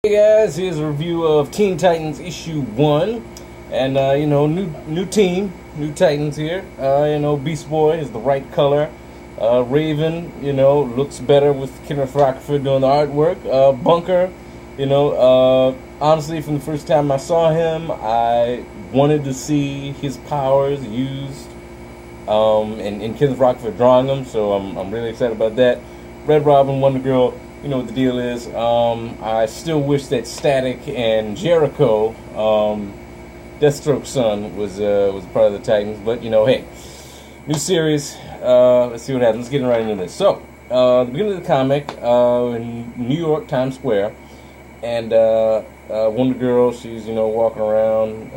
Hey guys, here's a review of Teen Titans issue 1. And, new team, new Titans here. Beast Boy is the right color. Raven, looks better with Kenneth Rockefeller doing the artwork. Bunker, honestly, from the first time I saw him, I wanted to see his powers used. And Kenneth Rockefeller drawing them, so I'm really excited about that. Red Robin, Wonder Girl, you know what the deal is. I still wish that Static and Jericho, Deathstroke's son, was part of the Titans. But hey, new series. Let's see what happens. Let's get right into this. So, the beginning of the comic, in New York, Times Square, and Wonder Girl, she's walking around,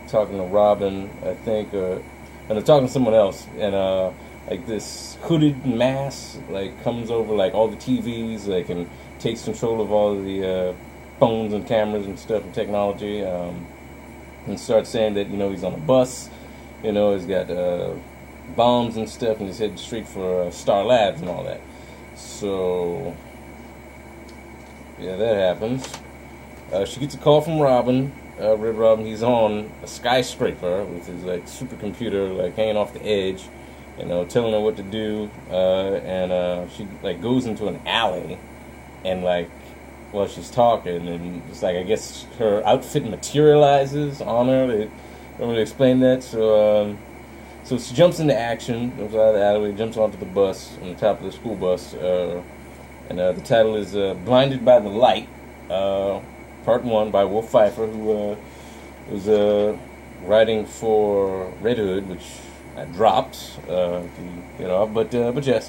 talking to Robin, I think, and they're talking to someone else, and like this hooded mass comes over all the TVs, and takes control of all the phones and cameras and stuff and technology, and starts saying that he's on a bus, he's got bombs and stuff, and he's headed straight for S.T.A.R Labs and all that. So yeah, that happens. She gets a call from Robin, Red Robin. He's on a skyscraper with his supercomputer hanging off the edge, telling her what to do, and she goes into an alley, and while she's talking, and it's I guess her outfit materializes on her. They don't really explain that, so she jumps into action, goes out of the alleyway, jumps onto the bus, on the top of the school bus, and the title is Blinded by the Light, Part 1 by Wolf Pfeiffer, who was writing for Red Hood, which I dropped, but yes.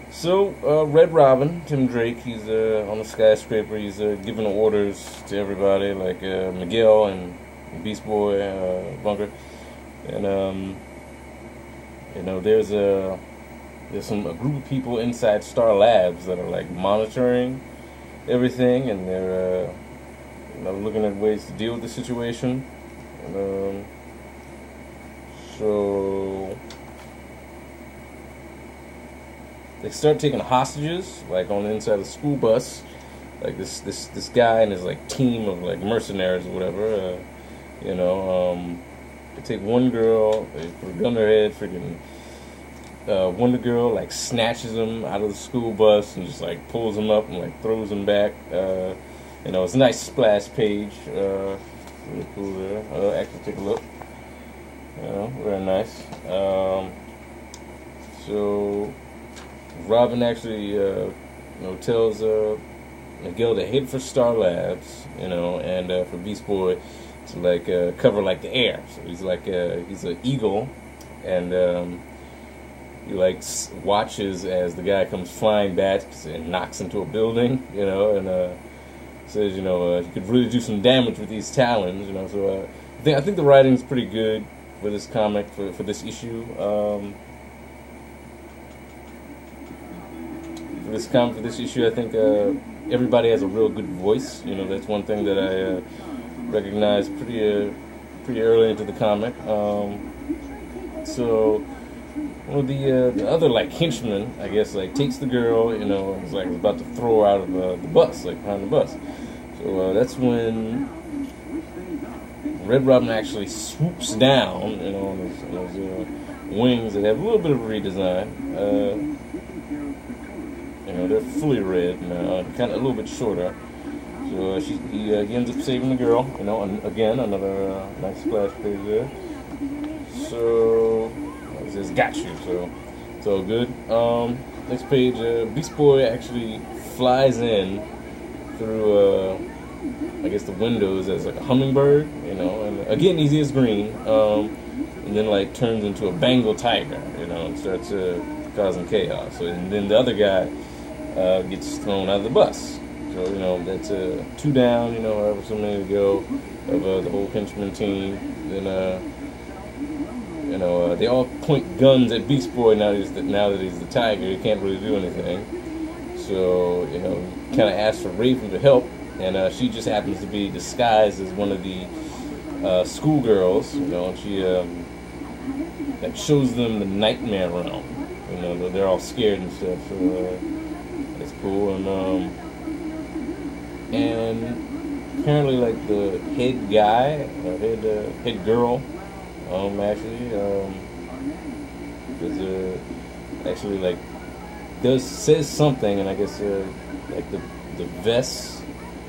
So Red Robin, Tim Drake, he's on the skyscraper. He's giving orders to everybody, Miguel and Beast Boy, Bunker, and there's a group of people inside S.T.A.R Labs that are monitoring everything, and they're looking at ways to deal with the situation. So they start taking hostages, on the inside of the school bus, this guy and his team of mercenaries or whatever. They take one girl, they put a gun to her head, freaking Wonder Girl snatches him out of the school bus and just pulls him up and throws him back. It's a nice splash page, really cool there. Actually, take a look. Very nice. So Robin actually, tells Miguel to head for S.T.A.R Labs, and for Beast Boy to cover the air. So he's he's an eagle, and he watches as the guy comes flying back and knocks into a building, and says he could really do some damage with these talons, So I think the writing's pretty good for this comic, for this issue. For this issue, I think everybody has a real good voice. That's one thing that I recognized pretty early into the comic. So one of the other henchmen, I guess, takes the girl, and is about to throw her out of the bus, behind the bus. So that's when Red Robin actually swoops down, on his wings that have a little bit of a redesign. They're fully red now, kind of a little bit shorter. So he ends up saving the girl, and again, another nice splash page there. So it says "Got you," so it's all good. Next page, Beast Boy actually flies in through, I guess, the windows as a hummingbird, and again he is green, and then turns into a Bengal tiger, and starts causing chaos. So, and then the other guy gets thrown out of the bus. So that's 2 down, however so many to go of the whole henchman team. Then they all point guns at Beast Boy now that he's the tiger. He can't really do anything. So kind of asks for Raven to help, and she just happens to be disguised as one of the schoolgirls, and she shows them the nightmare realm. They're all scared and stuff. So that's cool. And and apparently like the head guy, or head girl, actually, is actually like says something, and I guess like the vests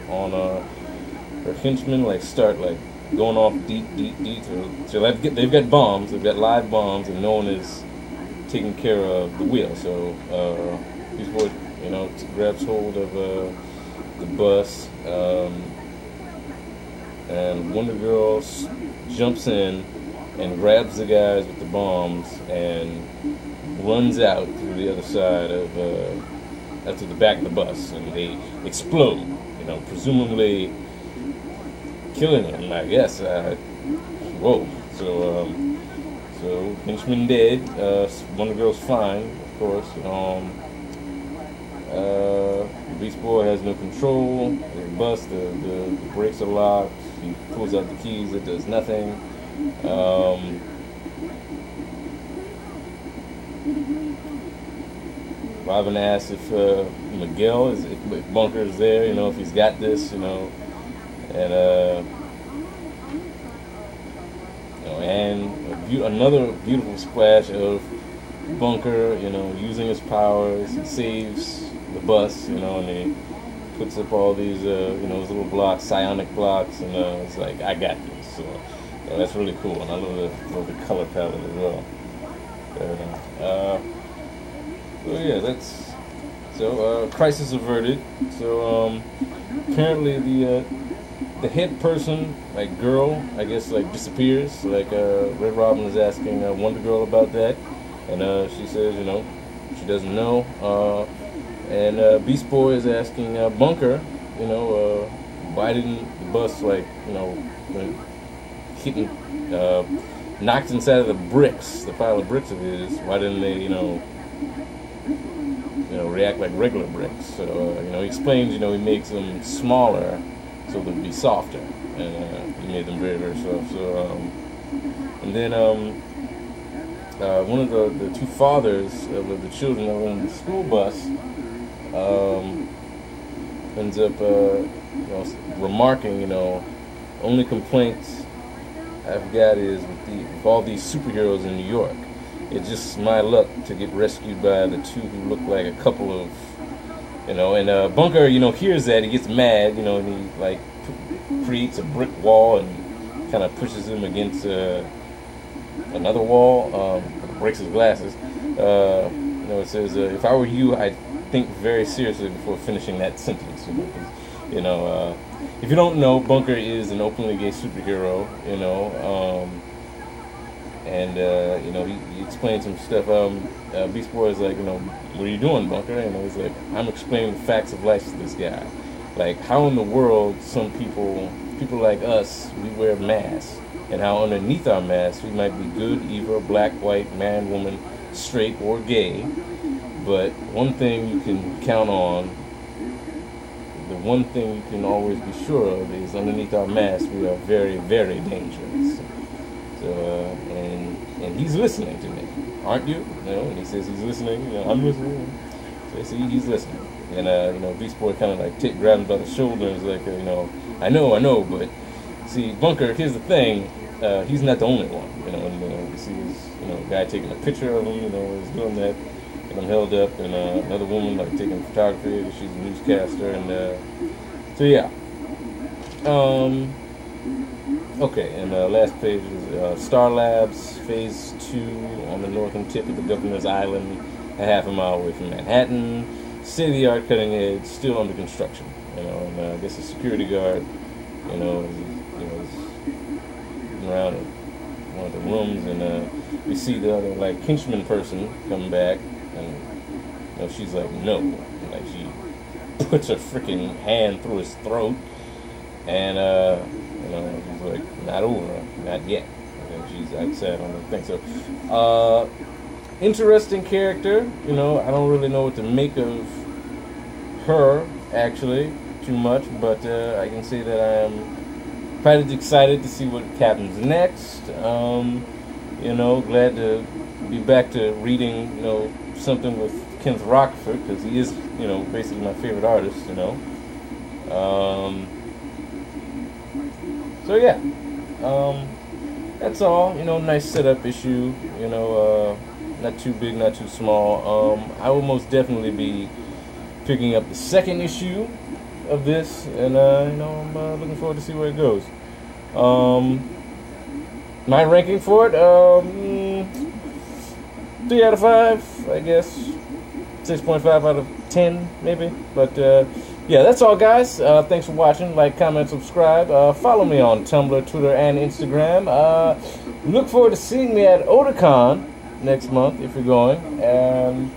on her henchmen like start like going off deep. So they've got bombs, they've got live bombs, and no one is taking care of the wheel. So Beast Boy, grabs hold of the bus, and Wonder Girl jumps in and grabs the guys with the bombs and runs out through the other side of to the back of the bus, and they explode, presumably killing him, I guess. Whoa. So henchman dead. Wonder Girl's fine, of course. Beast Boy has no control. The bus, the brakes are locked. He pulls out the keys. It does nothing. Robin asks if Miguel if Bunker is there, if he's got this, and another beautiful splash of Bunker, using his powers. He saves the bus, and he puts up all these, those little blocks, psionic blocks, and it's like, I got this. So that's really cool, and I love the color palette as well. Crisis averted. So apparently the head person, like girl, I guess like disappears. Like Red Robin is asking Wonder Girl about that, and she says she doesn't know. And Beast Boy is asking Bunker, why didn't the bus when hitting knocked inside of the bricks, the pile of bricks of his, why didn't they react like regular bricks? So he explains, he makes them smaller so they'll be softer, and he made them very, very soft. So and then one of the two fathers of the children that were on the school bus ends up remarking, only complaints I've got is with all these superheroes in New York. It's just my luck to get rescued by the two who look like a couple of, and Bunker, hears that, he gets mad, and he like creates a brick wall and kind of pushes him against another wall, breaks his glasses. It says, if I were you, I'd think very seriously before finishing that sentence, if you don't know, Bunker is an openly gay superhero, he explains some stuff. Beast Boy is like, what are you doing, Bunker? He's like, I'm explaining the facts of life to this guy. Like, how in the world some people like us, we wear masks, and how underneath our masks we might be good, evil, black, white, man, woman, straight, or gay. But one thing you can count on, the one thing you can always be sure of is underneath our masks we are very, very dangerous. So, and he's listening to me, aren't you? And he says he's listening. I'm listening. So see, he's listening. And Beast Boy kind of like grabs him by the shoulder and is like, I know, but see, Bunker. Here's the thing. He's not the only one. And you see this, guy taking a picture of him. He's doing that. And I'm held up, and another woman like taking photography. She's a newscaster, and so yeah. Okay, and last page is S.T.A.R Labs, Phase 2 on the northern tip of the Governor's Island, a half a mile away from Manhattan. State-of-the-art cutting edge, still under construction. And I guess the security guard, is around one of the rooms, and we see the other like henchman person come back, and she's like, no, and, like she puts her freaking hand through his throat, and she's like, not over, not yet. And she's outside on the thing. So, interesting character. I don't really know what to make of her actually too much, but I can say that I am quite excited to see what happens next. Glad to be back to reading, something with Kenneth Rockford, because he is, basically my favorite artist. So yeah, that's all. Nice setup issue. Not too big, not too small. I will most definitely be picking up the second issue of this, and I'm looking forward to see where it goes. My ranking for it, 3 out of 5, I guess. 6.5 out of 10, maybe. But yeah, that's all, guys. Thanks for watching. Like, comment, subscribe. Follow me on Tumblr, Twitter, and Instagram. Look forward to seeing me at Otakon next month if you're going. And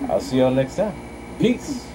I'll see y'all next time. Peace.